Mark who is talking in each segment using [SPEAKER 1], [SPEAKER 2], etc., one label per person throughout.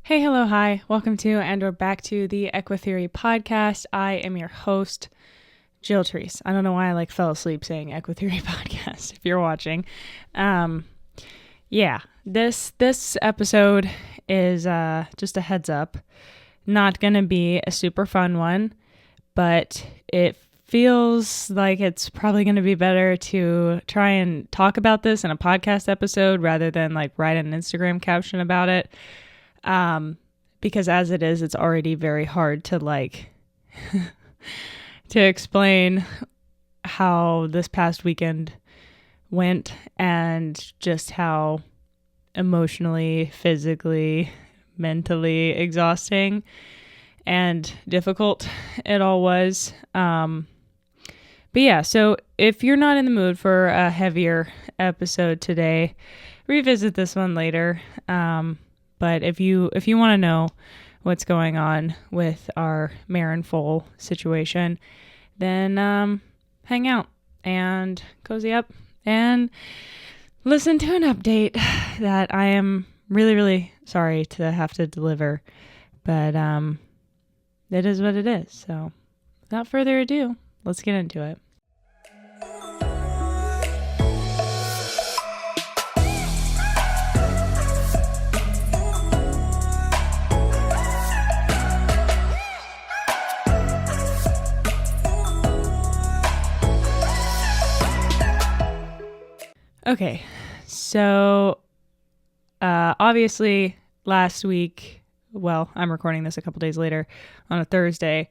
[SPEAKER 1] Hey, hello, hi. Welcome to and or back to the EquiTheory podcast. I am your host, Jill Treece. I don't know why I fell asleep saying EquiTheory podcast if you're watching. This episode is just a heads up. Not going to be a super fun one, but it feels like it's probably going to be better to try and talk about this in a podcast episode rather than write an Instagram caption about it. Because as it is, it's already very hard to to explain how this past weekend went and just how emotionally, physically, mentally exhausting and difficult it all was. But yeah, so if you're not in the mood for a heavier episode today, revisit this one later. But if you want to know what's going on with our Marin Foal situation, then hang out and cozy up and listen to an update that I am really, really sorry to have to deliver. But it is what it is. So without further ado, let's get into it. Okay, so obviously last week, well, I'm recording this a couple days later on a Thursday,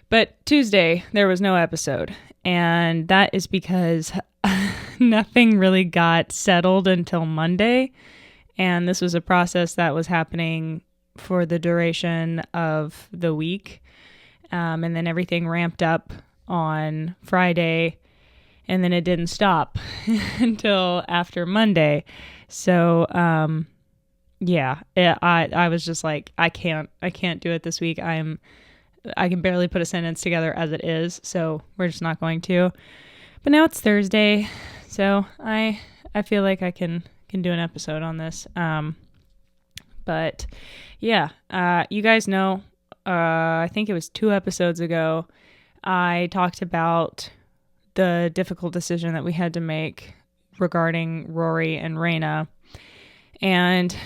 [SPEAKER 1] but Tuesday there was no episode, and that is because nothing really got settled until Monday, and this was a process that was happening for the duration of the week, and then everything ramped up on Friday. And then it didn't stop until after Monday. So, I was just like, I can't do it this week. I can barely put a sentence together as it is. So we're just not going to. But now it's Thursday. So I feel like I can do an episode on this. But yeah, you guys know, I think it was 2 episodes ago, I talked about the difficult decision that we had to make regarding Rory and Reina. And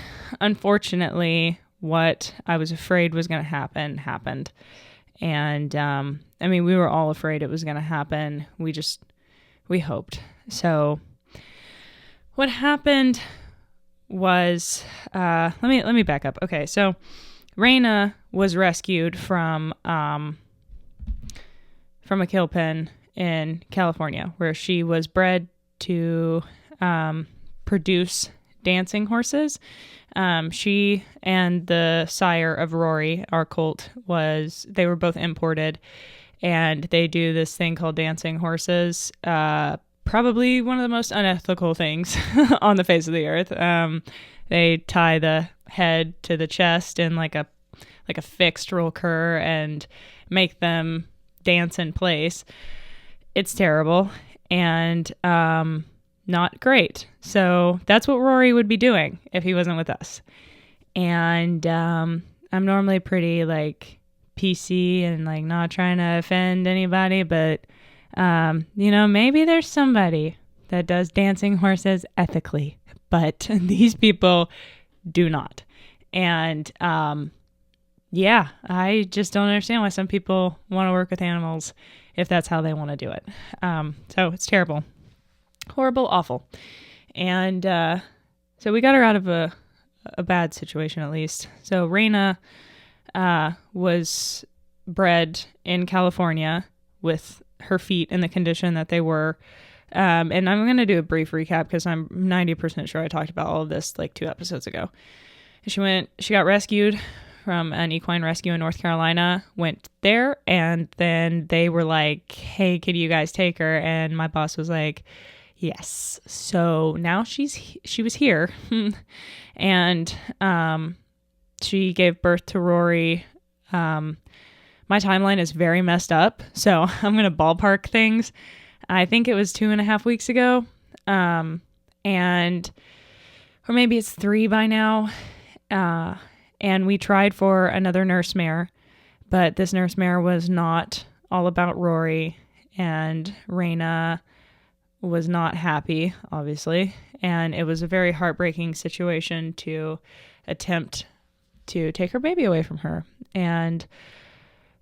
[SPEAKER 1] unfortunately, what I was afraid was going to happen happened. And we were all afraid it was going to happen. We hoped. So what happened was, let me back up. Okay, so Reina was rescued from a kill pen in California, where she was bred to produce dancing horses. She and the sire of Rory, our colt, they were both imported, and they do this thing called dancing horses. Probably one of the most unethical things on the face of the earth. They tie the head to the chest in like a fixed roll cur and make them dance in place. It's terrible and not great. So that's what Rory would be doing if he wasn't with us. And I'm normally pretty PC and not trying to offend anybody, but maybe there's somebody that does dancing horses ethically, but these people do not. And I just don't understand why some people want to work with animals if that's how they want to do it. So it's terrible. Horrible, awful. And so we got her out of a bad situation, at least. So Reina was bred in California with her feet in the condition that they were. And I'm going to do a brief recap because I'm 90% sure I talked about all of this 2 episodes ago. She got rescued from an equine rescue in North Carolina, went there, and then they were like, hey, could you guys take her? And my boss was like, yes. So now she was here, and she gave birth to Rory. My timeline is very messed up, so I'm going to ballpark things. I think it was 2.5 weeks ago, or maybe it's 3 by now. And we tried for another nurse mare, but this nurse mare was not all about Rory, and Reina was not happy, obviously. And it was a very heartbreaking situation to attempt to take her baby away from her. And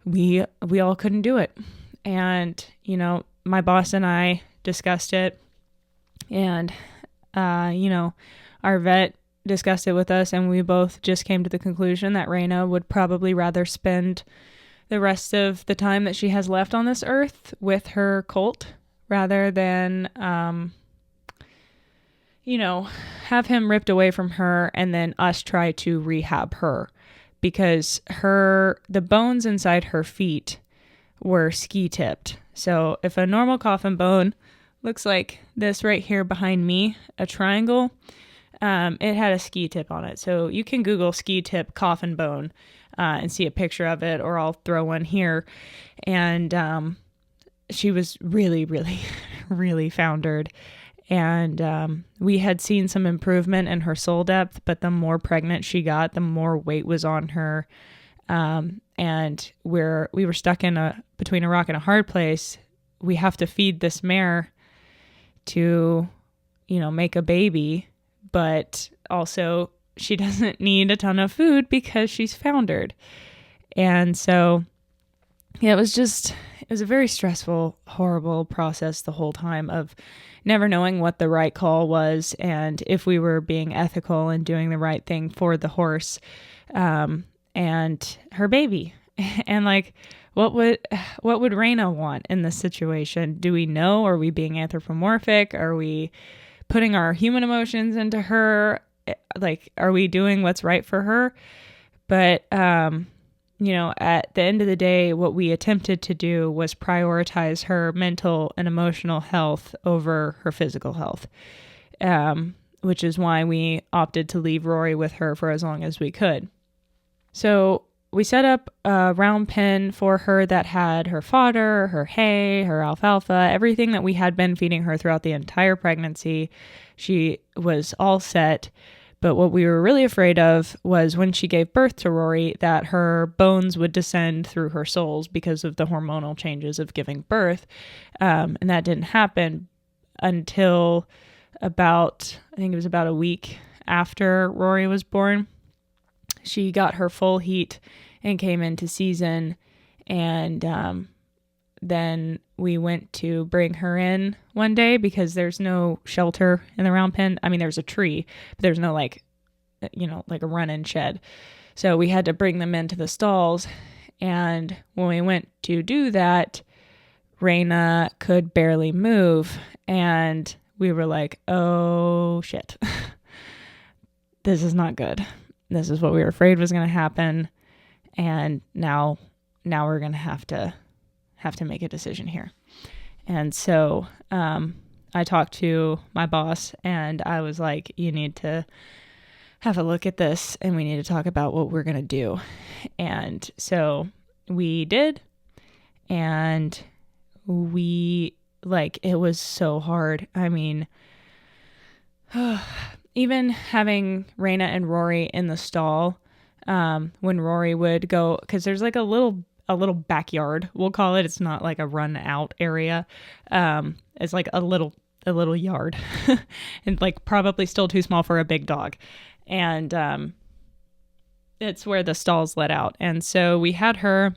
[SPEAKER 1] we all couldn't do it. And, my boss and I discussed it, and, our vet discussed it with us, and we both just came to the conclusion that Reina would probably rather spend the rest of the time that she has left on this earth with her colt rather than, have him ripped away from her and then us try to rehab her, because the bones inside her feet were ski tipped. So if a normal coffin bone looks like this right here behind me, a triangle, it had a ski tip on it. So you can Google ski tip coffin bone and see a picture of it, or I'll throw one here. And she was really, really, really foundered. And we had seen some improvement in her soul depth, but the more pregnant she got, the more weight was on her. And we were stuck between a rock and a hard place. We have to feed this mare to, make a baby, but also she doesn't need a ton of food because she's foundered. And so, yeah, it was a very stressful, horrible process the whole time of never knowing what the right call was and if we were being ethical and doing the right thing for the horse, and her baby. And what would Reina want in this situation? Do we know? Are we being anthropomorphic? Are we putting our human emotions into her? Are we doing what's right for her? But, at the end of the day, what we attempted to do was prioritize her mental and emotional health over her physical health, which is why we opted to leave Rory with her for as long as we could. So we set up a round pen for her that had her fodder, her hay, her alfalfa, everything that we had been feeding her throughout the entire pregnancy. She was all set. But what we were really afraid of was when she gave birth to Rory, that her bones would descend through her soles because of the hormonal changes of giving birth. And that didn't happen until I think it was about a week after Rory was born. She got her full heat and came into season. And then we went to bring her in one day because there's no shelter in the round pen. I mean, there's a tree, but there's no like a run-in shed. So we had to bring them into the stalls. And when we went to do that, Reina could barely move. And we were like, oh shit, this is not good. This is what we were afraid was going to happen. And now we're going to have to make a decision here. And so I talked to my boss and I was like, you need to have a look at this and we need to talk about what we're going to do. And so we did. And it was so hard. I mean, even having Reina and Rory in the stall, when Rory would go, because there's like a little backyard, we'll call it. It's not like a run out area. It's like a little yard and like probably still too small for a big dog. And, it's where the stalls let out. And so we had her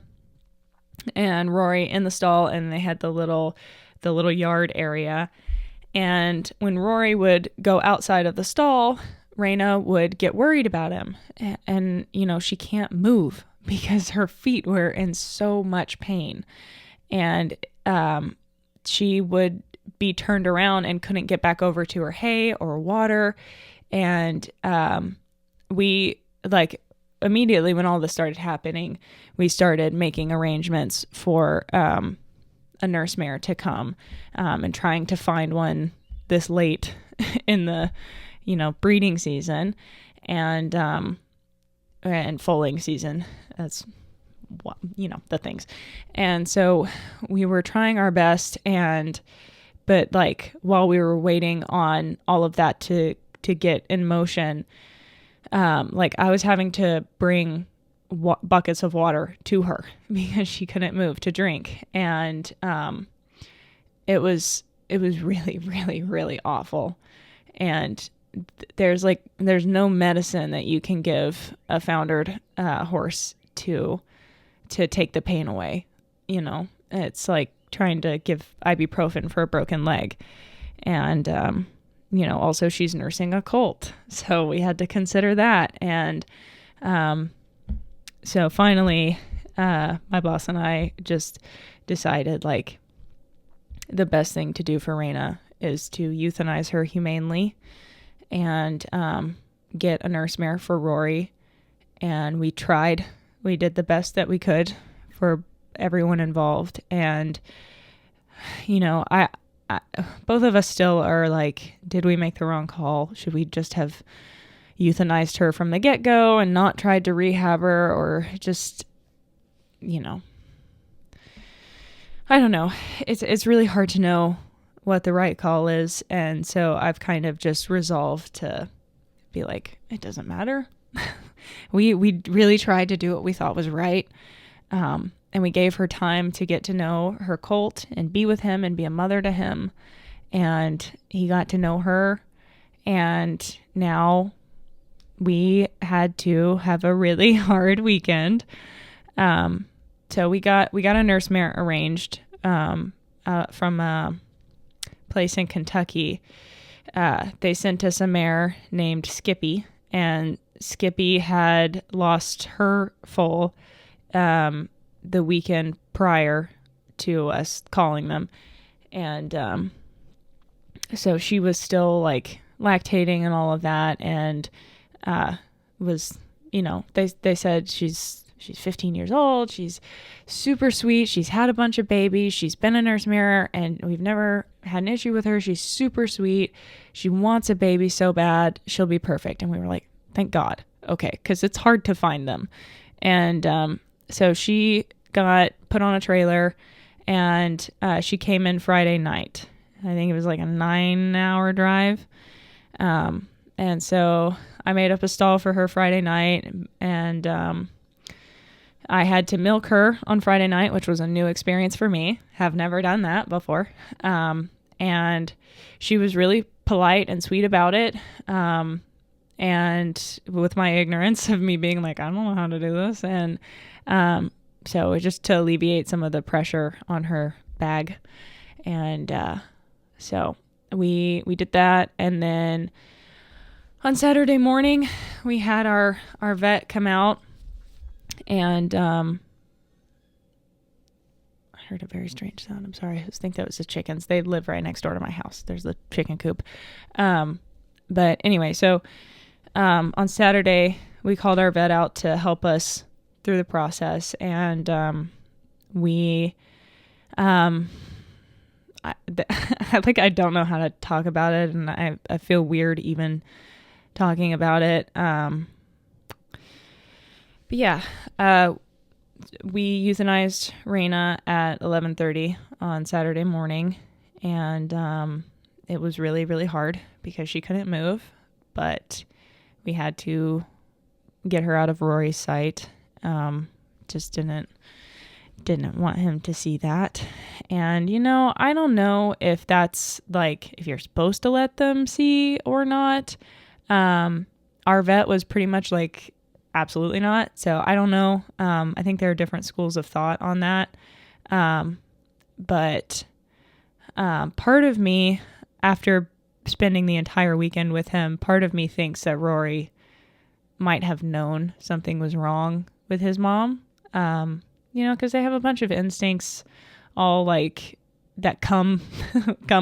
[SPEAKER 1] and Rory in the stall and they had the little yard area. And when Rory would go outside of the stall, Reina would get worried about him. And she can't move because her feet were in so much pain. And she would be turned around and couldn't get back over to her hay or water. And we immediately when all this started happening, we started making arrangements for a nurse mare to come and trying to find one this late in the breeding season and foaling season. That's the things. And so we were trying our best, but while we were waiting on all of that to get in motion, Like I was having to bring buckets of water to her because she couldn't move to drink. And it was really, really, really awful. And there's no medicine that you can give a foundered horse to take the pain away. You know, it's like trying to give ibuprofen for a broken leg. And, you know, also she's nursing a colt. So we had to consider that. And so finally, my boss and I just decided like the best thing to do for Reina is to euthanize her humanely and get a nurse mare for Rory. And we did the best that we could for everyone involved. And, you know, I both of us still are like, did we make the wrong call? Should we just have euthanized her from the get-go and not tried to rehab her, or just, you know, I don't know. It's really hard to know what the right call is. And so I've kind of just resolved to be like, it doesn't matter. We really tried to do what we thought was right. And we gave her time to get to know her colt and be with him and be a mother to him. And he got to know her. And now we had to have a really hard weekend. So we got a nurse mare arranged from a place in Kentucky. They sent us a mare named Skippy, and Skippy had lost her foal the weekend prior to us calling them. And so she was still like lactating and all of that, and was, you know, they said she's 15 years old, she's super sweet, she's had a bunch of babies, she's been a nurse mare, and we've never had an issue with her. She's super sweet, she wants a baby so bad, she'll be perfect. And we were like, thank God. Okay, because it's hard to find them. And so she got put on a trailer, and she came in Friday night. I think it was like a 9-hour drive. And so I made up a stall for her Friday night, and I had to milk her on Friday night, which was a new experience for me. Have never done that before. And she was really polite and sweet about it. And with my ignorance of me being like, I don't know how to do this. And so just to alleviate some of the pressure on her bag. And so we did that. And then on Saturday morning, we had our vet come out. And I heard a very strange sound. I'm sorry. I think that was the chickens. They live right next door to my house. There's the chicken coop. But anyway, so on Saturday, we called our vet out to help us through the process. And I don't know how to talk about it. And I feel weird even talking about it. But yeah, we euthanized Reina at 11:30 on Saturday morning, and it was really, really hard because she couldn't move, but we had to get her out of Rory's sight. Just didn't want him to see that. And, you know, I don't know if that's like, if you're supposed to let them see or not. Our vet was pretty much like, absolutely not. So I don't know. I think there are different schools of thought on that. But part of me, after spending the entire weekend with him, part of me thinks that Rory might have known something was wrong with his mom. You know, because they have a bunch of instincts all like that come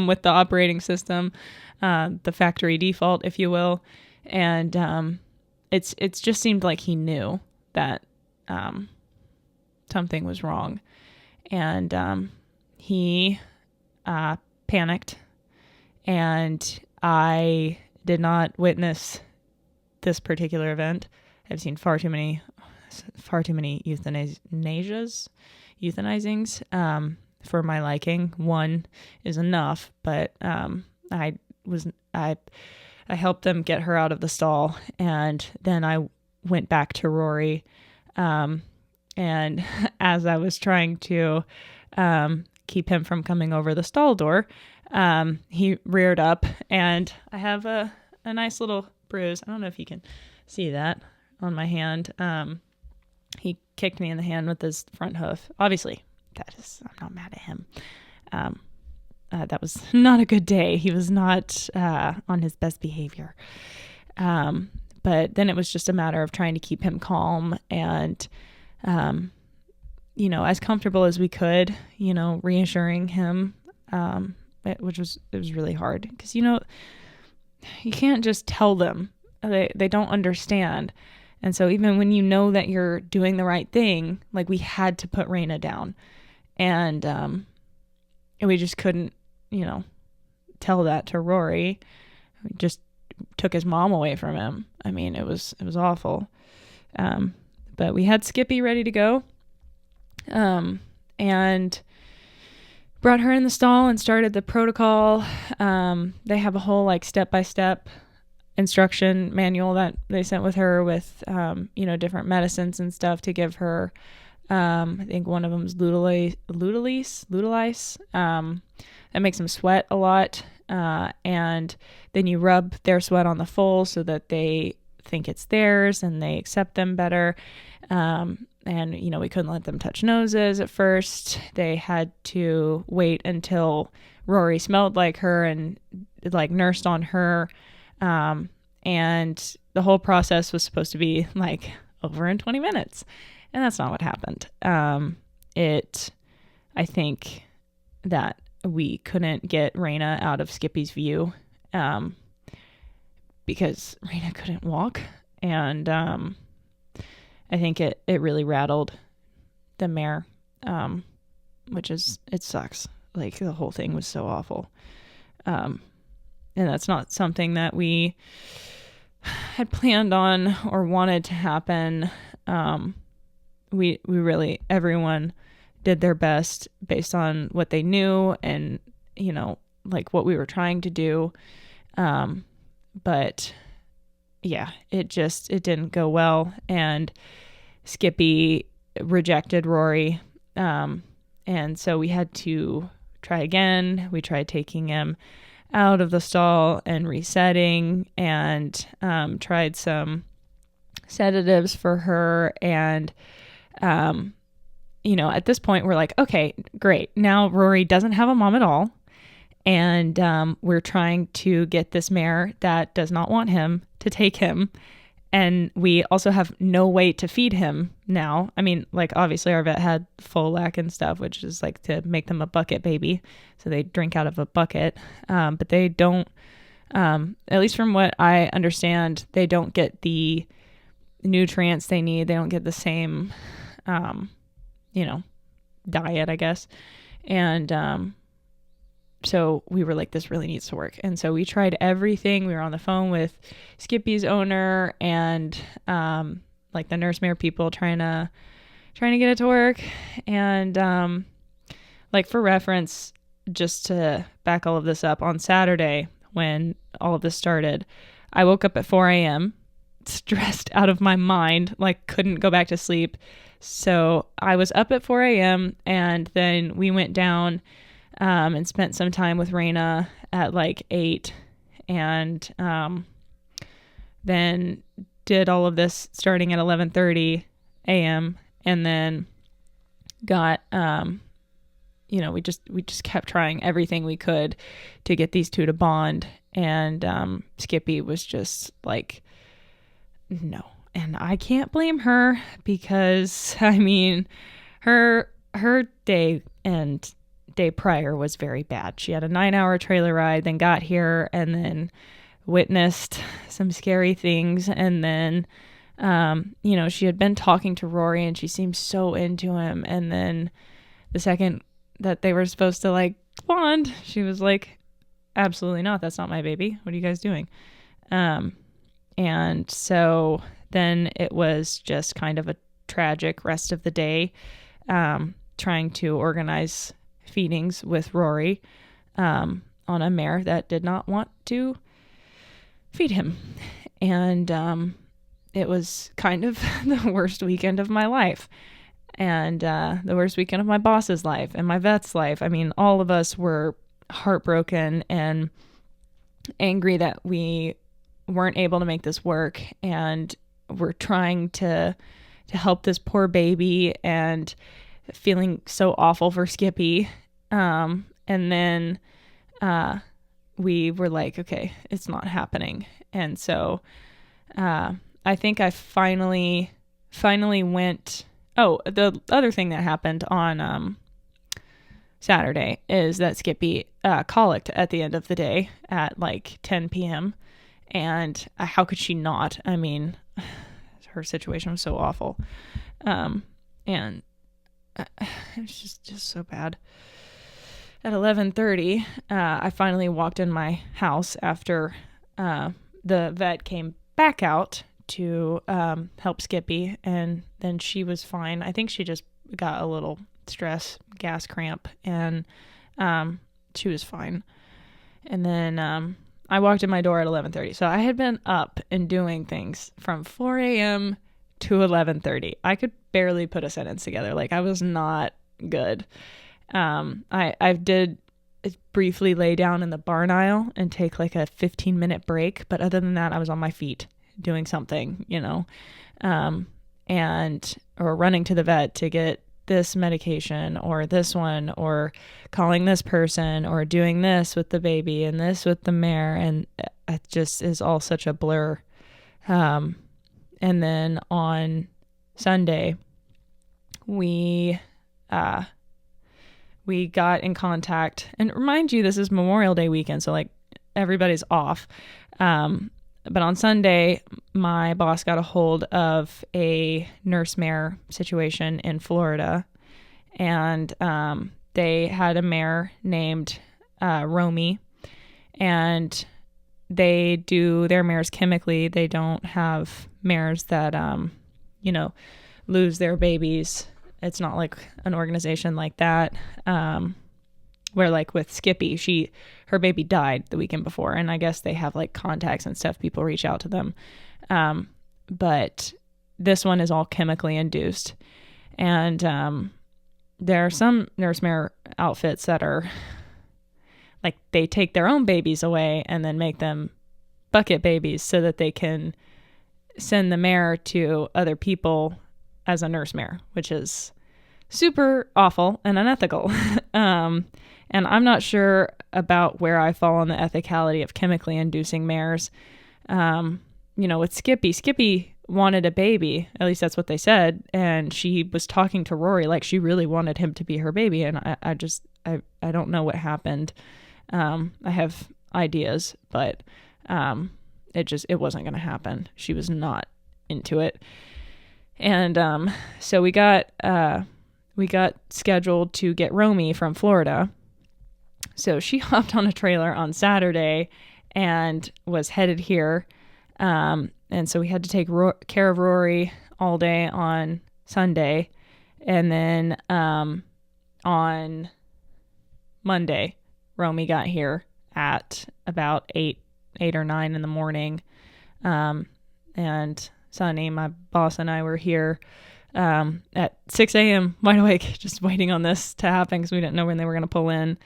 [SPEAKER 1] with the operating system, the factory default, if you will. And it's just seemed like he knew that something was wrong, and he panicked, and I did not witness this particular event. I've seen far too many euthanizings for my liking. One is enough, but I I helped them get her out of the stall, and then I went back to Rory. And as I was trying to keep him from coming over the stall door, he reared up, and I have a nice little bruise. I don't know if you can see that on my hand. He kicked me in the hand with his front hoof. Obviously, I'm not mad at him. That was not a good day. He was not on his best behavior. But then it was just a matter of trying to keep him calm and, as comfortable as we could, reassuring him, it was really hard because, you can't just tell them. They don't understand. And so even when you know that you're doing the right thing, like, we had to put Reina down, and we just couldn't, tell that to Rory. We just took his mom away from him. I mean, it was awful. But we had Skippy ready to go, and brought her in the stall and started the protocol. They have a whole step-by-step instruction manual that they sent with her with, different medicines and stuff to give her. I think one of them is Ludalice. That makes them sweat a lot. And then you rub their sweat on the foal so that they think it's theirs and they accept them better. And, we couldn't let them touch noses at first. They had to wait until Rory smelled like her and nursed on her. And the whole process was supposed to be over in 20 minutes. And that's not what happened. I think that we couldn't get Reina out of Skippy's view, because Reina couldn't walk. And, I think it really rattled the mare, it sucks. The whole thing was so awful. And that's not something that we had planned on or wanted to happen. We really, everyone did their best based on what they knew and, what we were trying to do. But yeah, it didn't go well. And Skippy rejected Rory. And so we had to try again. We tried taking him out of the stall and resetting, and tried some sedatives for her. And, at this point we're like, okay, great. Now Rory doesn't have a mom at all. And we're trying to get this mare that does not want him to take him. And we also have no way to feed him now. I mean, obviously our vet had Folac and stuff, which is to make them a bucket baby. So they drink out of a bucket. But they don't, at least from what I understand, they don't get the nutrients they need. They don't get the same, diet, I guess. And so we were like, this really needs to work. And so we tried everything. We were on the phone with Skippy's owner and the nurse mare people trying to get it to work. And for reference, just to back all of this up, on Saturday when all of this started, I woke up at 4 a.m. stressed out of my mind, couldn't go back to sleep. So I was up at 4 a.m. and then we went down and spent some time with Reina at 8, and then did all of this starting at 11:30 a.m. and then got we just kept trying everything we could to get these two to bond, and Skippy was just no. And I can't blame her because her day and day prior was very bad. She had a 9-hour trailer ride, then got here and then witnessed some scary things. And then, she had been talking to Rory and she seemed so into him. And then the second that they were supposed to bond, she was like, absolutely not. That's not my baby. What are you guys doing? And so then it was just kind of a tragic rest of the day, trying to organize feedings with Rory on a mare that did not want to feed him. And it was kind of the worst weekend of my life, and the worst weekend of my boss's life and my vet's life. I mean, all of us were heartbroken and angry that we weren't able to make this work, and we're trying to help this poor baby and feeling so awful for Skippy. And then we were like, okay, it's not happening. And so I think I finally went. Oh, the other thing that happened on Saturday is that Skippy colicked at the end of the day at like 10 p.m. And how could she not? I mean, her situation was so awful. And it's just so bad. At 11:30, I finally walked in my house after the vet came back out to help Skippy, and then she was fine. I think she just got a little stress, gas cramp, and she was fine. And then I walked in my door at 11:30. So I had been up and doing things from 4 a.m. to 11:30. I could barely put a sentence together. Like, I was not good. I did briefly lay down in the barn aisle and take like a 15-minute break, but other than that, I was on my feet doing something, or running to the vet to get this medication or this one, or calling this person, or doing this with the baby and this with the mare, and it just is all such a blur. And then on Sunday, we got in contact, and remind you, this is Memorial Day weekend, so like everybody's off. But on Sunday, my boss got a hold of a nurse mare situation in Florida, and they had a mare named Romy, and they do their mares chemically. They don't have mares that, lose their babies. It's not like an organization like that, where like with Skippy, her baby died the weekend before, and I guess they have like contacts and stuff. People reach out to them. But this one is all chemically induced. And there are some nurse mare outfits that are like, they take their own babies away and then make them bucket babies so that they can send the mare to other people as a nurse mare, which is super awful and unethical. And I'm not sure about where I fall on the ethicality of chemically inducing mares. With Skippy wanted a baby, at least that's what they said. And she was talking to Rory like she really wanted him to be her baby. And I don't know what happened. I have ideas, but it wasn't going to happen. She was not into it. And so we got scheduled to get Romy from Florida. So she hopped on a trailer on Saturday and was headed here. And so we had to take care of Rory all day on Sunday. And then on Monday, Romy got here at about 8 or 9 in the morning. And Sunny, my boss, and I were here at 6 a.m. wide awake, just waiting on this to happen because we didn't know when they were going to pull in.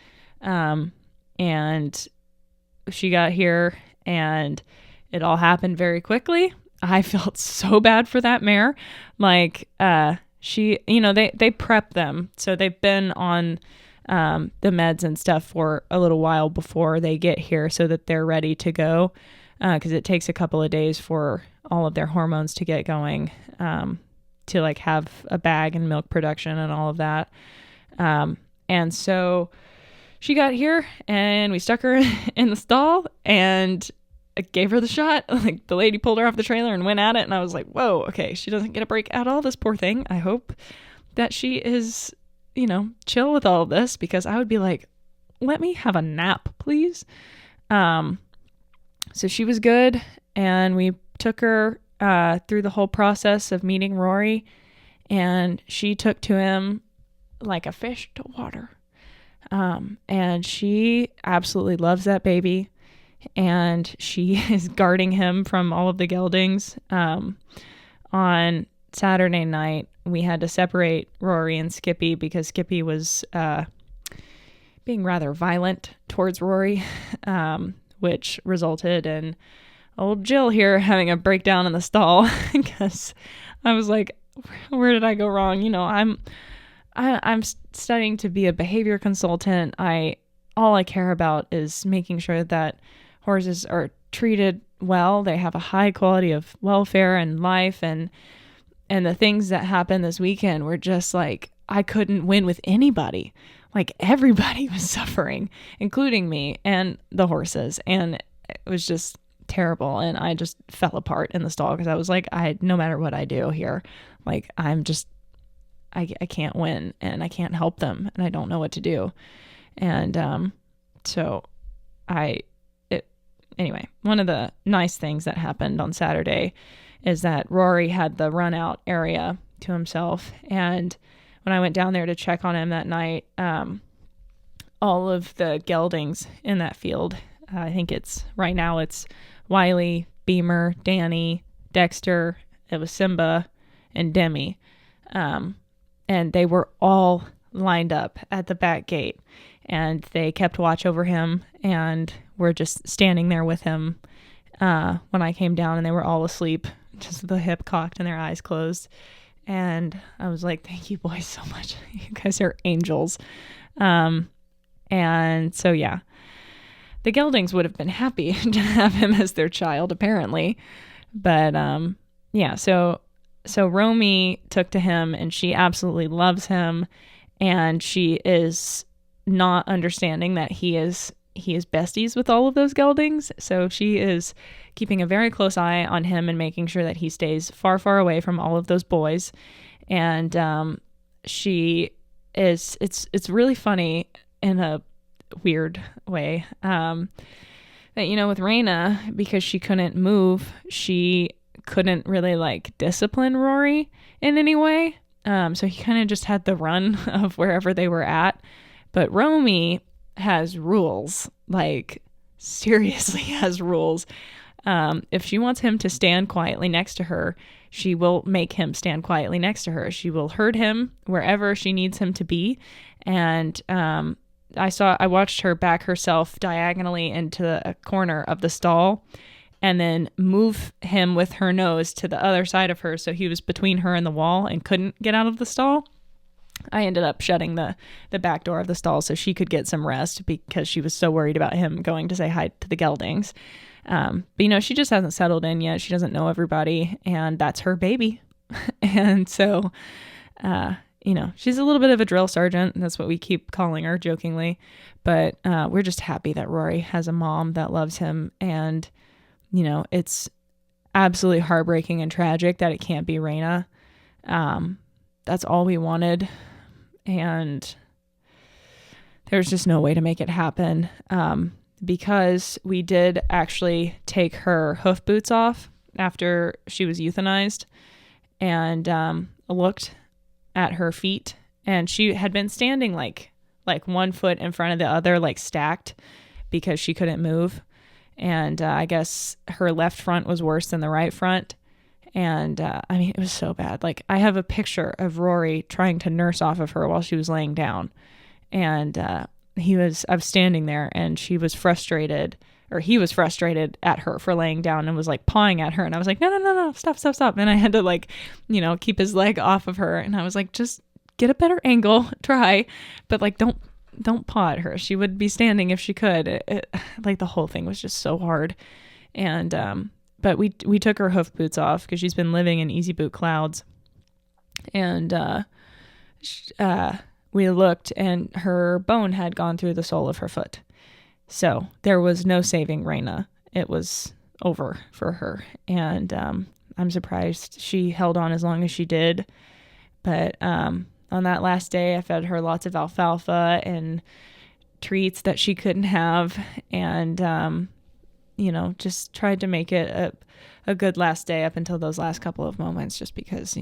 [SPEAKER 1] And she got here and it all happened very quickly. I felt so bad for that mare. Like, they prep them. So they've been on the meds and stuff for a little while before they get here so that they're ready to go. Because it takes a couple of days for all of their hormones to get going, to like have a bag and milk production and all of that. And so she got here and we stuck her in the stall and gave her the shot. Like, the lady pulled her off the trailer and went at it. And I was like, whoa, okay, she doesn't get a break at all, this poor thing. I hope that she is, chill with all of this, because I would be like, let me have a nap, please. So she was good, and we took her through the whole process of meeting Rory, and she took to him like a fish to water. And she absolutely loves that baby. and she is guarding him from all of the geldings. On Saturday night, we had to separate Rory and Skippy because Skippy was being rather violent towards Rory, which resulted in old Jill here having a breakdown in the stall because I was like, where did I go wrong? I'm studying to be a behavior consultant. All I care about is making sure that horses are treated well. They have a high quality of welfare and life, and the things that happened this weekend were just like, I couldn't win with anybody. Like, everybody was suffering, including me and the horses. And it was just terrible. And I just fell apart in the stall because I was like, no matter what I do here, like, I can't win and I can't help them and I don't know what to do. And anyway, one of the nice things that happened on Saturday is that Rory had the run out area to himself. And when I went down there to check on him that night, all of the geldings in that field, I think right now it's Wiley, Beamer, Danny, Dexter, it was Simba, and Demi. And they were all lined up at the back gate, and they kept watch over him and were just standing there with him when I came down, and they were all asleep, just the hip cocked and their eyes closed. And I was like, thank you boys so much. You guys are angels. And so, yeah, the geldings would have been happy to have him as their child, apparently. But yeah, so Romy took to him, and she absolutely loves him, and she is not understanding that he is besties with all of those geldings. So she is keeping a very close eye on him and making sure that he stays far, far away from all of those boys. And it's really funny in a weird way that, with Reina, because she couldn't move, she couldn't really like discipline Rory in any way. So he kind of just had the run of wherever they were at. But Romy has rules, like seriously has rules. If she wants him to stand quietly next to her, she will make him stand quietly next to her. She will herd him wherever she needs him to be. And I watched her back herself diagonally into a corner of the stall and then move him with her nose to the other side of her, so he was between her and the wall and couldn't get out of the stall. I ended up shutting the back door of the stall so she could get some rest because she was so worried about him going to say hi to the geldings. But, she just hasn't settled in yet. She doesn't know everybody, and that's her baby. And so, she's a little bit of a drill sergeant. That's what we keep calling her jokingly. But we're just happy that Rory has a mom that loves him. And, it's absolutely heartbreaking and tragic that it can't be Reina. That's all we wanted. And there's just no way to make it happen. Because we did actually take her hoof boots off after she was euthanized, and looked at her feet, and she had been standing like 1 foot in front of the other, like stacked, because she couldn't move. And I guess her left front was worse than the right front. And it was so bad. Like, I have a picture of Rory trying to nurse off of her while she was laying down. And I was standing there, and he was frustrated at her for laying down and was like pawing at her. And I was like, no, stop. And I had to keep his leg off of her. And I was like, just get a better angle, try, but like, don't paw at her. She would be standing if she could. The whole thing was just so hard. And, but we took her hoof boots off because she's been living in easy boot clouds. And, we looked, and her bone had gone through the sole of her foot. So there was no saving Reina. It was over for her. And I'm surprised she held on as long as she did. But on that last day, I fed her lots of alfalfa and treats that she couldn't have. And, just tried to make it a good last day up until those last couple of moments, just because,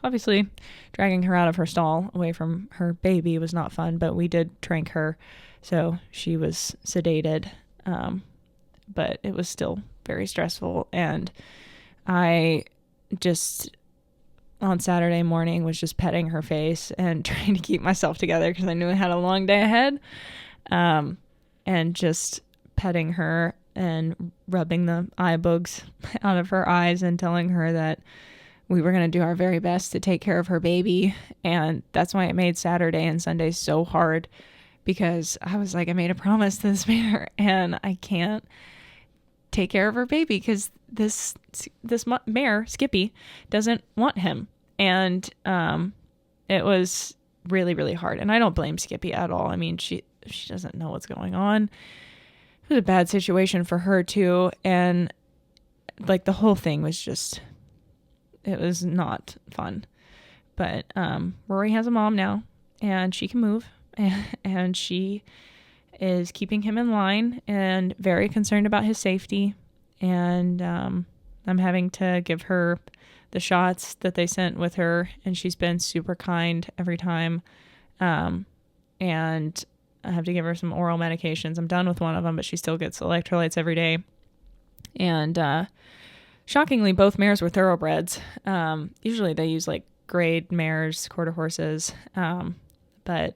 [SPEAKER 1] obviously dragging her out of her stall away from her baby was not fun, but we did trank her. So she was sedated. but it was still very stressful. And I just on Saturday morning was just petting her face and trying to keep myself together because I knew I had a long day ahead. And just petting her and rubbing the eye bugs out of her eyes and telling her that we were going to do our very best to take care of her baby. And that's why it made Saturday and Sunday so hard, because I was like, I made a promise to this mare and I can't take care of her baby because this mare, Skippy, doesn't want him. And it was really, really hard. And I don't blame Skippy at all. I mean, she doesn't know what's going on. It was a bad situation for her too. And like the whole thing was just, it was not fun. But Rory has a mom now and she can move, and she is keeping him in line and very concerned about his safety. And I'm having to give her the shots that they sent with her, and she's been super kind every time. And I have to give her some oral medications. I'm done with one of them, but she still gets electrolytes every day. And shockingly, both mares were thoroughbreds. Usually they use like grade mares, quarter horses. But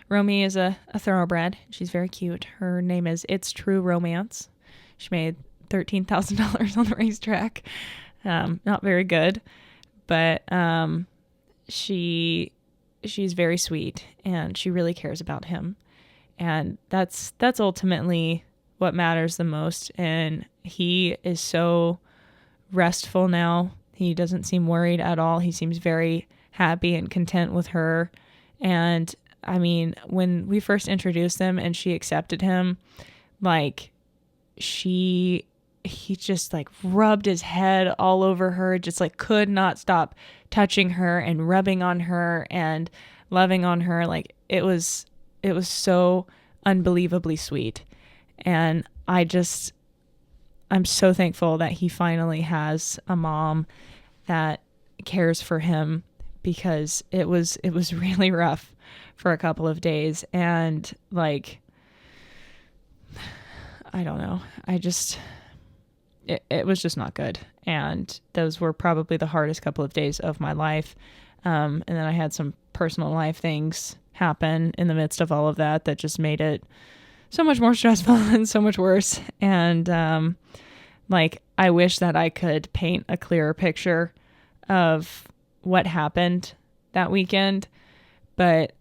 [SPEAKER 1] Romy is a thoroughbred. She's very cute. Her name is It's True Romance. She made $13,000 on the racetrack. Not very good, but she's very sweet and she really cares about him. And that's ultimately what matters the most. And he is so restful now. He doesn't seem worried at all. He seems very happy and content with her. And I mean, when we first introduced them and she accepted him, like he just like rubbed his head all over her, just like could not stop touching her and rubbing on her and loving on her. Like it was so unbelievably sweet. And I'm so thankful that he finally has a mom that cares for him, because it was really rough for a couple of days. And like, I don't know. It was just not good. And those were probably the hardest couple of days of my life. And then I had some personal life things happen in the midst of all of that just made it so much more stressful and so much worse. And like, I wish that I could paint a clearer picture of what happened that weekend. But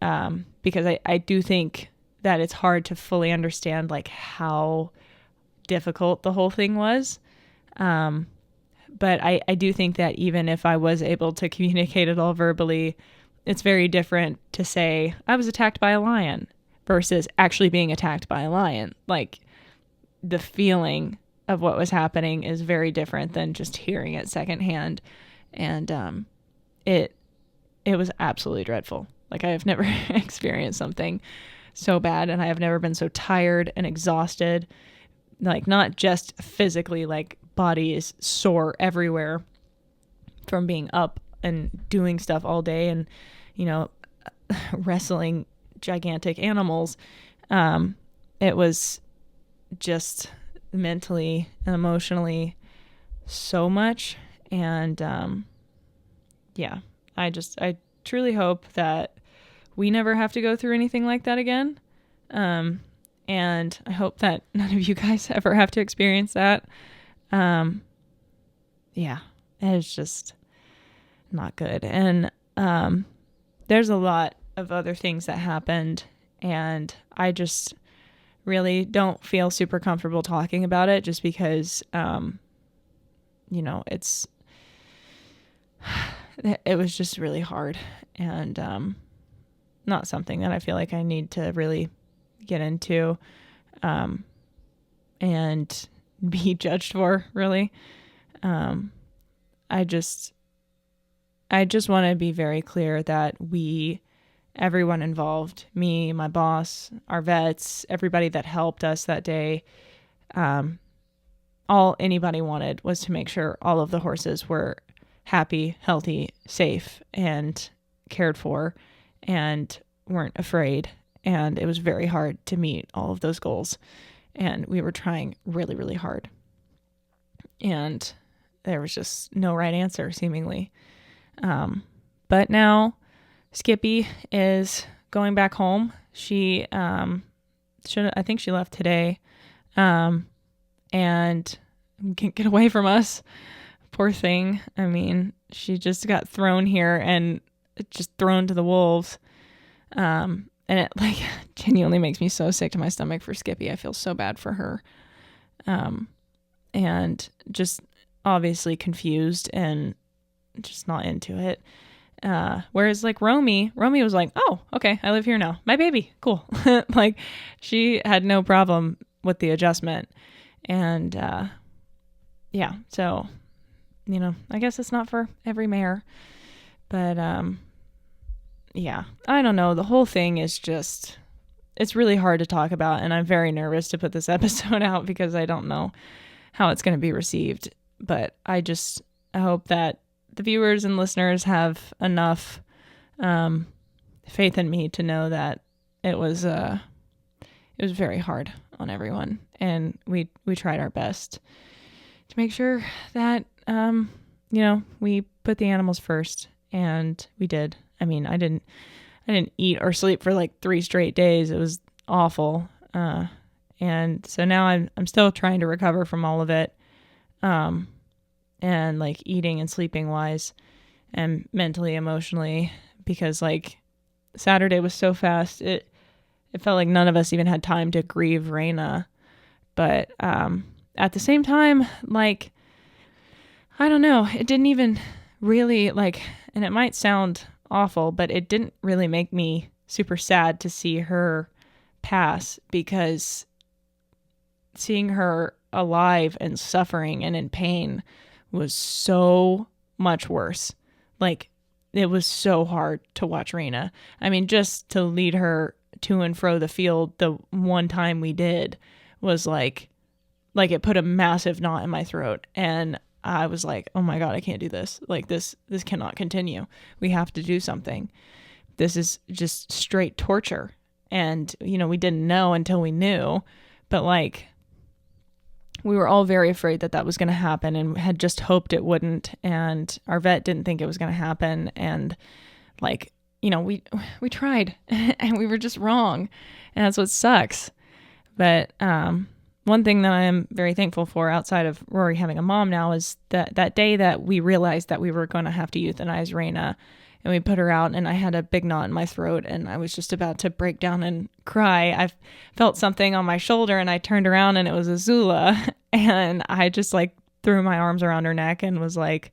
[SPEAKER 1] because I do think that it's hard to fully understand like how difficult the whole thing was. But I do think that even if I was able to communicate it all verbally, it's very different to say I was attacked by a lion versus actually being attacked by a lion. Like the feeling of what was happening is very different than just hearing it secondhand. And it was absolutely dreadful. Like I have never experienced something so bad, and I have never been so tired and exhausted. Like not just physically, like body is sore everywhere from being up and doing stuff all day and, you know, wrestling gigantic animals. It was just mentally and emotionally so much. And yeah, I truly hope that we never have to go through anything like that again. And I hope that none of you guys ever have to experience that. Yeah, it's just not good. And there's a lot of other things that happened, and I just really don't feel super comfortable talking about it just because, you know, it was just really hard, and not something that I feel like I need to really get into and be judged for, really. I just want to be very clear that everyone involved, me, my boss, our vets, everybody that helped us that day, all anybody wanted was to make sure all of the horses were happy, healthy, safe, and cared for, and weren't afraid. And it was very hard to meet all of those goals. and we were trying really, really hard. And there was just no right answer, seemingly. But now Skippy is going back home. She, I think she left today, and can't get away from us. Poor thing. I mean, she just got thrown here and just thrown to the wolves. And it like genuinely makes me so sick to my stomach for Skippy. I feel so bad for her. And just obviously confused and just not into it. Whereas like Romy was like, oh, okay, I live here now. My baby. Cool. Like she had no problem with the adjustment. And, yeah, so, I guess it's not for every mare, but, yeah, I don't know. The whole thing is just, it's really hard to talk about. And I'm very nervous to put this episode out because I don't know how it's going to be received. But I hope that the viewers and listeners have enough faith in me to know that it was very hard on everyone, and we tried our best to make sure that we put the animals first, and we did. I mean, I didn't eat or sleep for like 3 straight days. It was awful, and so now I'm still trying to recover from all of it. And like eating and sleeping wise and mentally, emotionally, because like Saturday was so fast. It felt like none of us even had time to grieve Reina. But, at the same time, like, I don't know, it didn't even really like, and it might sound awful, but it didn't really make me super sad to see her pass, because seeing her alive and suffering and in pain was so much worse. Like, it was so hard to watch Reina. I mean, just to lead her to and fro the field the one time we did was like it put a massive knot in my throat. And I was like, oh my God, I can't do this. Like this cannot continue. We have to do something. This is just straight torture. And, we didn't know until we knew, but like, we were all very afraid that was going to happen and had just hoped it wouldn't. And our vet didn't think it was going to happen. And like, we tried and we were just wrong. And that's what sucks. But, one thing that I am very thankful for outside of Rory having a mom now is that day that we realized that we were going to have to euthanize Reina, and we put her out, and I had a big knot in my throat and I was just about to break down and cry. I felt something on my shoulder and I turned around and it was Azula, and I just like threw my arms around her neck and was like,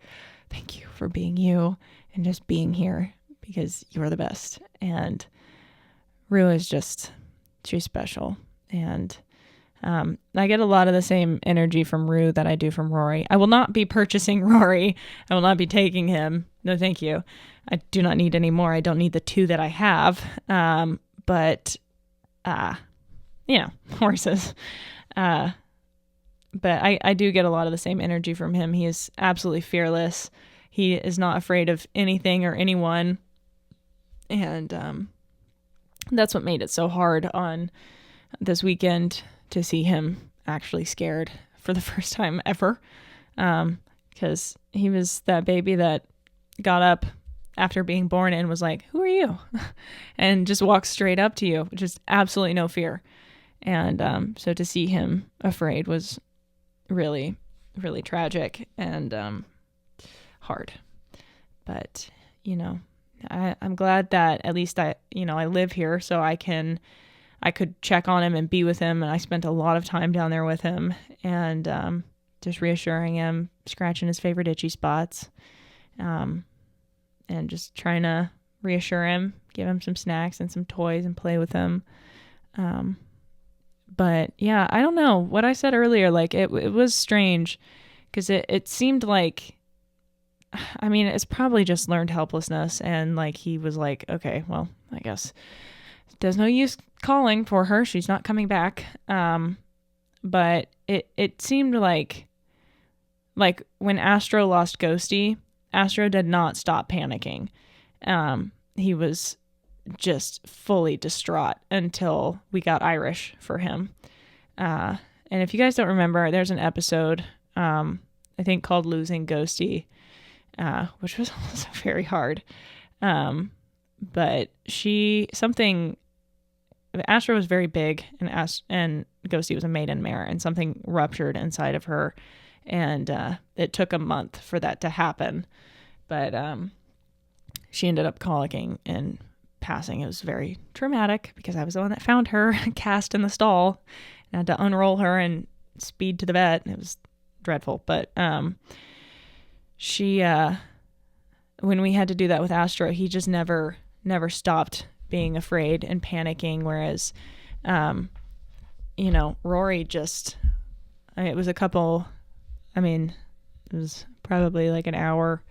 [SPEAKER 1] thank you for being you and just being here, because you are the best. And Rue is she's special. And I get a lot of the same energy from Rue that I do from Rory. I will not be purchasing Rory. I will not be taking him. No, thank you. I do not need any more. I don't need the 2 that I have. But horses. But I do get a lot of the same energy from him. He is absolutely fearless. He is not afraid of anything or anyone. And that's what made it so hard on this weekend, to see him actually scared for the first time ever. Because he was that baby that got up after being born and was like, who are you? And just walked straight up to you, just absolutely no fear. And so to see him afraid was really, really tragic and hard. But, I'm glad that at least I live here, so I could check on him and be with him. And I spent a lot of time down there with him, and just reassuring him, scratching his favorite itchy spots, and just trying to reassure him, give him some snacks and some toys and play with him. But yeah, I don't know what I said earlier. Like it was strange, because it seemed like, I mean, it's probably just learned helplessness. And like, he was like, okay, well, I guess there's no use calling for her. She's not coming back. But it seemed like when Astro lost Ghosty, Astro did not stop panicking. He was just fully distraught until we got Irish for him. And if you guys don't remember, there's an episode, I think called Losing Ghosty, which was also very hard. But Astra was very big, and Ghosty was a maiden mare, and something ruptured inside of her, and it took a month for that to happen. But she ended up colicking and passing. It was very traumatic because I was the one that found her cast in the stall and had to unroll her and speed to the vet. It was dreadful. But she, when we had to do that with Astra, he just never stopped being afraid and panicking. Whereas, Rory just, it was it was probably like an hour,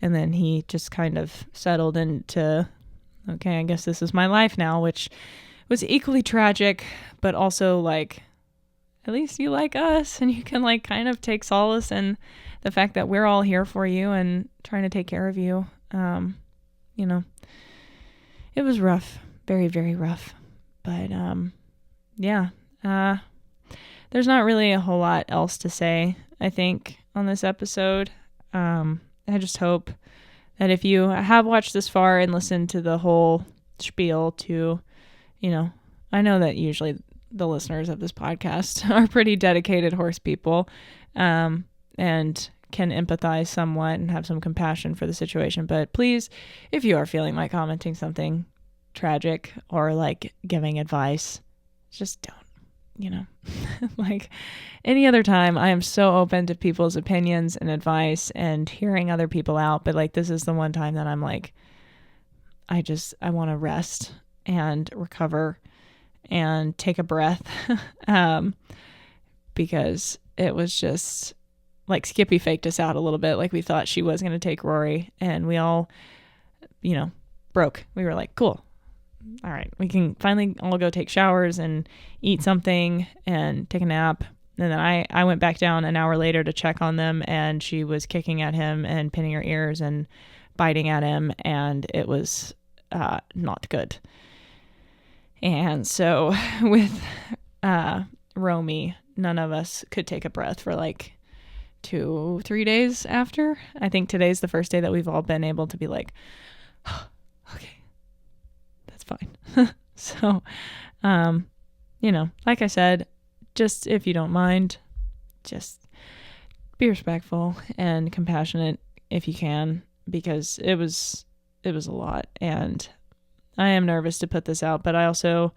[SPEAKER 1] and then he just kind of settled into, okay, I guess this is my life now, which was equally tragic, but also like, at least you like us and you can like kind of take solace in the fact that we're all here for you and trying to take care of you. It was rough, very, very rough, but there's not really a whole lot else to say, I think, on this episode. I just hope that if you have watched this far and listened to the whole spiel to, I know that usually the listeners of this podcast are pretty dedicated horse people, and can empathize somewhat and have some compassion for the situation. But please, if you are feeling like commenting something tragic or like giving advice, just don't. Like any other time, I am so open to people's opinions and advice and hearing other people out. But like, this is the one time that I'm like, I want to rest and recover and take a breath. Because it was just like Skippy faked us out a little bit. Like we thought she was going to take Rory, and we all, broke. We were like, cool. All right, we can finally all go take showers and eat something and take a nap. And then I went back down an hour later to check on them, and she was kicking at him and pinning her ears and biting at him, and it was not good. And so with Romy, none of us could take a breath for like 2-3 days after. I think today's the first day that we've all been able to be like, oh, okay, that's fine. So, like I said, just if you don't mind, just be respectful and compassionate if you can, because it was a lot, and I am nervous to put this out, but I also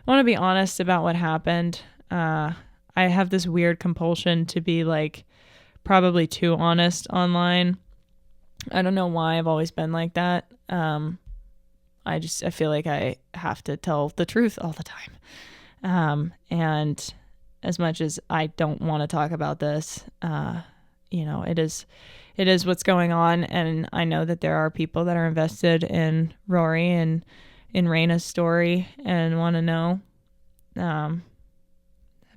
[SPEAKER 1] want to be honest about what happened. I have this weird compulsion to be like probably too honest online. I don't know why I've always been like that. I feel like I have to tell the truth all the time. And as much as I don't want to talk about this, it is what's going on. And I know that there are people that are invested in Rory and in Reina's story and want to know.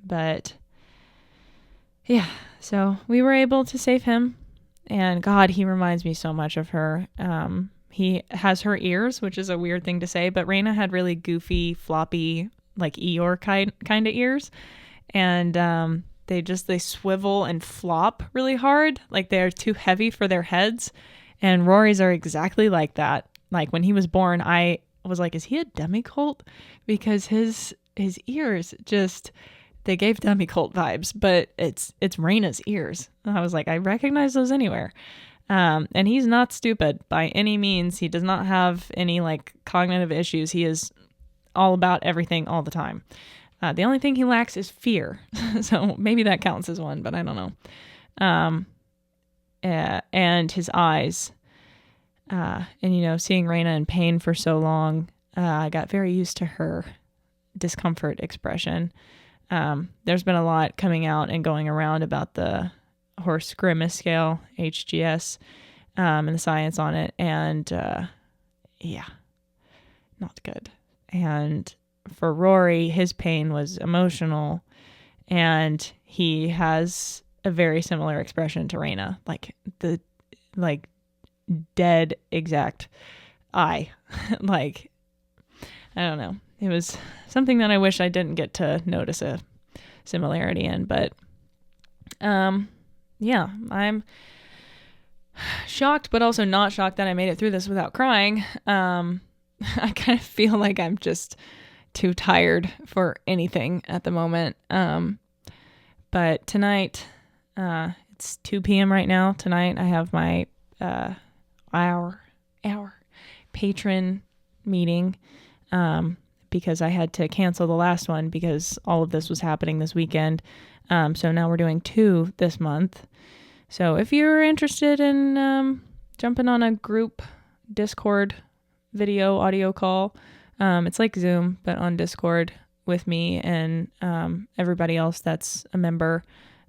[SPEAKER 1] But yeah, so we were able to save him, and God, he reminds me so much of her. He has her ears, which is a weird thing to say, but Reina had really goofy, floppy, like Eeyore kind of ears. And they swivel and flop really hard. Like they're too heavy for their heads. And Rory's are exactly like that. Like when he was born, I was like, is he a demi-colt? Because his ears just, they gave demi-colt vibes, but it's Reina's ears. And I was like, I recognize those anywhere. And he's not stupid by any means. He does not have any like cognitive issues. He is all about everything all the time. The only thing he lacks is fear. So maybe that counts as one, but I don't know. And his eyes, and seeing Reina in pain for so long, I got very used to her discomfort expression. There's been a lot coming out and going around about the horse grimace scale, HGS, and the science on it. And, not good. And for Rory, his pain was emotional, and he has a very similar expression to Reina, like the dead exact eye. I don't know. It was something that I wish I didn't get to notice a similarity in. But yeah, I'm shocked, but also not shocked that I made it through this without crying. I kind of feel like I'm just too tired for anything at the moment. But tonight, it's 2 p.m. right now. Tonight I have my hour patron meeting, because I had to cancel the last one because all of this was happening this weekend. So now we're doing 2 this month. So if you're interested in jumping on a group Discord video audio call, it's like Zoom, but on Discord with me and everybody else that's a member,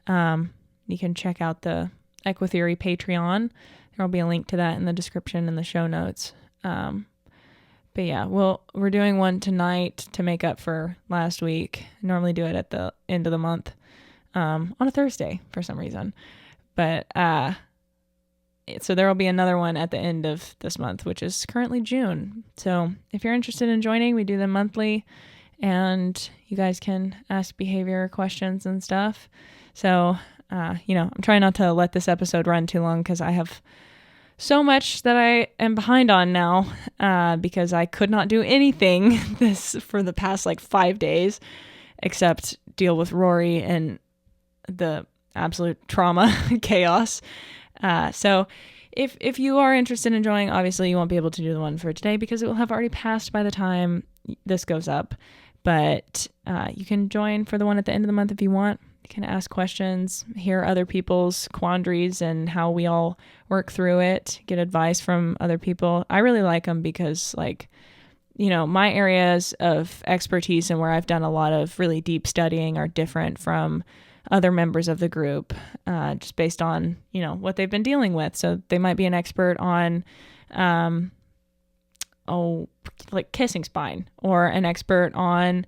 [SPEAKER 1] you can check out the EquiTheory Patreon. There'll be a link to that in the description and the show notes. But yeah, we're doing one tonight to make up for last week. Normally do it at the end of the month, on a Thursday for some reason. But so there will be another one at the end of this month, which is currently June. So if you're interested in joining, we do them monthly, and you guys can ask behavior questions and stuff. So, I'm trying not to let this episode run too long because I have so much that I am behind on now, because I could not do anything for the past 5 days except deal with Rory and the absolute trauma chaos. So if you are interested in joining, obviously you won't be able to do the one for today because it will have already passed by the time this goes up. But you can join for the one at the end of the month if you want. You can ask questions, hear other people's quandaries and how we all work through it, get advice from other people. I really like them because, my areas of expertise and where I've done a lot of really deep studying are different from other members of the group, just based on, what they've been dealing with. So they might be an expert on, kissing spine, or an expert on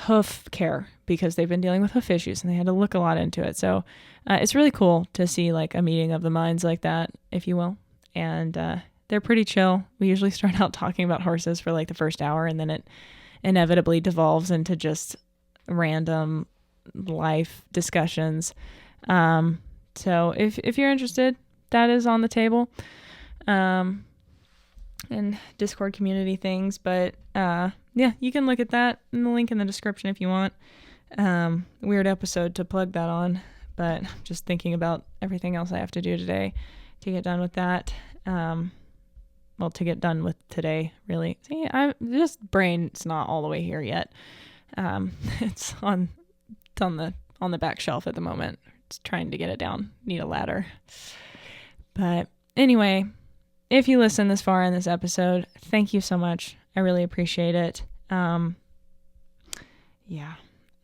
[SPEAKER 1] hoof care because they've been dealing with hoof issues and they had to look a lot into it. So it's really cool to see a meeting of the minds like that, if you will. And they're pretty chill. We usually start out talking about horses for the first hour, and then it inevitably devolves into just random life discussions. So if you're interested, that is on the table, and Discord community things. But yeah, you can look at that in the link in the description if you want. Weird episode to plug that on, but just thinking about everything else I have to do today to get done with that. To get done with today, really. See, brain's not all the way here yet. It's on the back shelf at the moment. Just trying to get it down. Need a ladder. But anyway, if you listen this far in this episode, thank you so much. I really appreciate it. Yeah.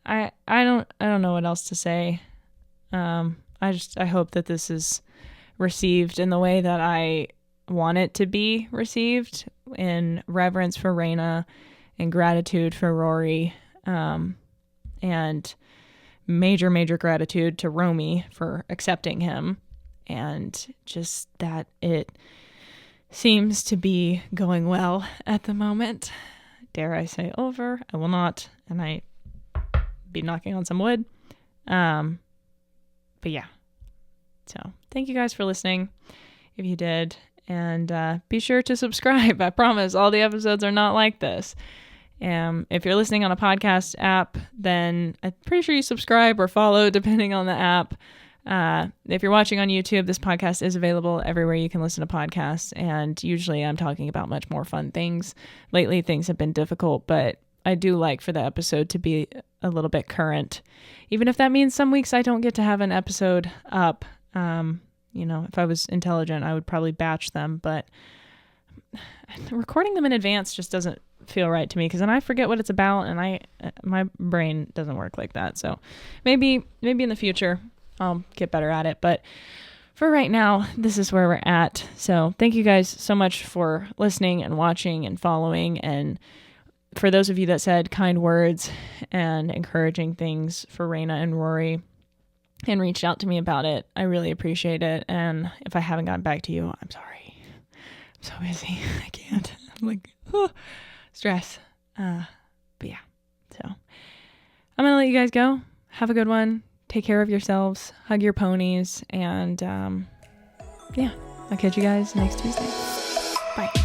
[SPEAKER 1] I don't know what else to say. I hope that this is received in the way that I want it to be received, in reverence for Reina and gratitude for Rory, and major gratitude to Romy for accepting him, and just that it seems to be going well at the moment. Dare I say over? I will not, and I be knocking on some wood. But yeah. So thank you guys for listening, if you did, and be sure to subscribe. I promise all the episodes are not like this. If you're listening on a podcast app, then I'm pretty sure you subscribe or follow, depending on the app. If you're watching on YouTube, this podcast is available everywhere you can listen to podcasts, and usually I'm talking about much more fun things. Lately, things have been difficult, but I do like for the episode to be a little bit current, even if that means some weeks I don't get to have an episode up. If I was intelligent, I would probably batch them, but recording them in advance just doesn't feel right to me, because then I forget what it's about, and my brain doesn't work like that. So maybe in the future I'll get better at it, but for right now, this is where we're at. So thank you guys so much for listening and watching and following, and for those of you that said kind words and encouraging things for Reina and Rory and reached out to me about it, I really appreciate it. And if I haven't gotten back to you, I'm sorry. I'm so busy. I can't. I'm stress. But yeah. So I'm going to let you guys go. Have a good one. Take care of yourselves. Hug your ponies. And yeah, I'll catch you guys next Tuesday. Bye.